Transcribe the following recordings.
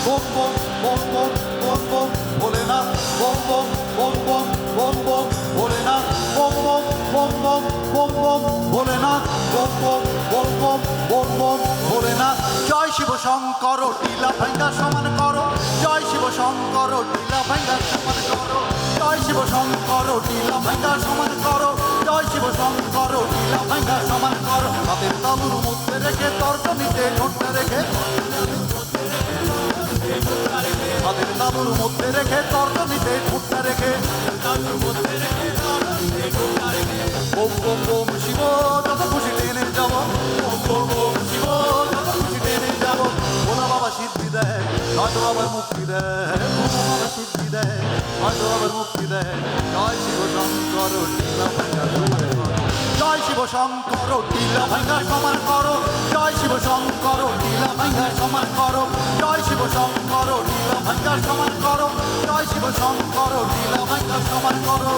बोम बोम बोम बोम बोम बोम भोलेनाथ बोम बोम बोम बोम बोम बोम भोलेनाथ बोम बोम बोम बोम बोम बोम भोलेनाथ बोम बोम बोम बोम बोम बोम भोलेनाथ जय शिव शंकर टीला भांगा समान करो जय शिव शंकर टीला भांगा समान करो जय शिव शंकर टीला भांगा समान करो जय शिव शंकर टीला भांगा समान करो हातेर तालुर मধ্যে রেখে তর্জনীতে ঠোঁটটা রেখে হাতের তালুর মধ্যে রেখে তর্জনীতে ঠোঁটটা রেখে ওম ওম ওম শিব যত খুশি টেনে যাব ওম ওম ওম শিব যত খুশি টেনে যাব ভোলা বাবা সিদ্ধি দেয় হয়তো আবার মুক্তি দেয় ভোলা বাবা সিদ্ধি দেয় হয়তো আবার মুক্তি দেয় জয় শিব শঙ্কর টিলা ভাঙ্গা জয় শিব শঙ্কর টিলা ভাঙ্গা সমান করো জয় শিব শঙ্কর টিলা ভাঙ্গা সমান করো জয় শিব শঙ্কর টিলা ভাঙ্গা সমান করো জয় শিব শঙ্কর টিলা ভাঙ্গা সমান করো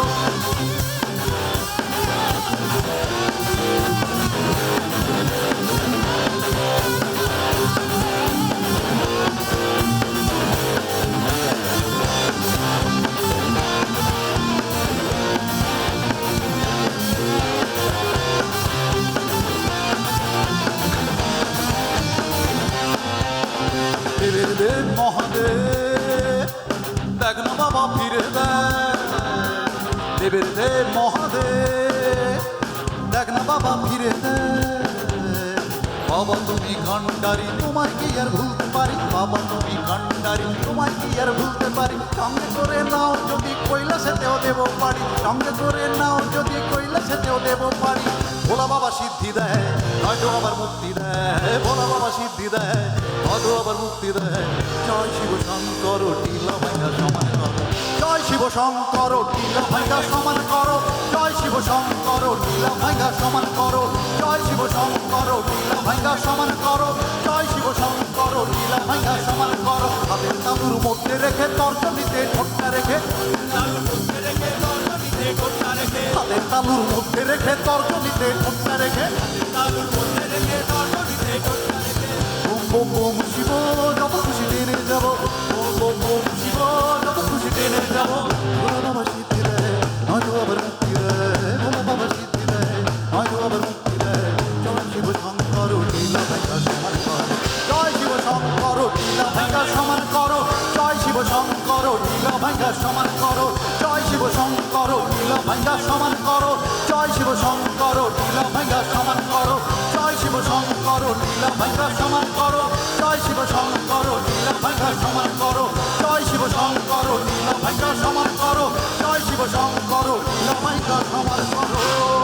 দেব মহাদেব দেখ না বাবা ফিরে দেবের দেব মহাদেব দেখ না বাবা ফিরে বাবা তুমি কান্ডারি তোমায় কি আর ভুলতে পারি বাবা তুমি কান্ডারি তোমায় কি আর ভুলতে পারি সঙ্গে করে নাও যদি কৈলাসেতেও দেব পারি সঙ্গে করে নাও যদি কৈলাসেতেও দেব পারি ভোলা বাবা সিদ্ধি দেয় হয়তো আবার মুক্তি দেয় ভোলা বাবা সিদ্ধি দেয় হয়তো আবার মুক্তি দেয় জয় শিব শঙ্কর টিলা ভাঙ্গা সমান করো জয় শিব শঙ্কর টিলা ভাঙ্গা সমান করো জয় শিব শঙ্কর টিলা ভাঙ্গা সমান করো জয় শিব শঙ্কর টিলা ভাঙ্গা সমান করো জয় শিব শঙ্কর টিলা ভাঙ্গা সমান করো হাতের তালুর মধ্যে রেখে তর্জনীতে ঠোঁটটা রেখে হাতের তালুর মধ্যে রেখে তর্জনীতে ঠোঁটটা রেখে বোম বোম বোম শিব যত খুশি টেনে যাব বোম বোম বোম শিব যত খুশি টেনে যাব ভোলা বাবা সিদ্ধি দেয় হয়তো আবার মুক্তি দেয় ভোলা বাবা সিদ্ধি দেয় হয়তো আবার মুক্তি দেয় জয় শিব শঙ্কর টিলা ভাঙ্গা সমান করো জয় শিব শঙ্কর টিলা ভাঙ্গা সমান করো জয় শিব শঙ্কর টিলা ভাঙ্গা সমান করো জয় শিব শঙ্কর টিলা ভাঙ্গা সমান করো জয় শিব শঙ্কর টিলা ভাঙ্গা সমান করো জয় শিব শঙ্কর টিলা ভাঙ্গা সমান করো জয় শিব শঙ্কর টিলা ভাঙ্গা সমান করো জয় শিব শঙ্কর টিলা ভাঙ্গা সমান করো জয় শিব শঙ্কর টিলা ভাঙ্গা সমান করো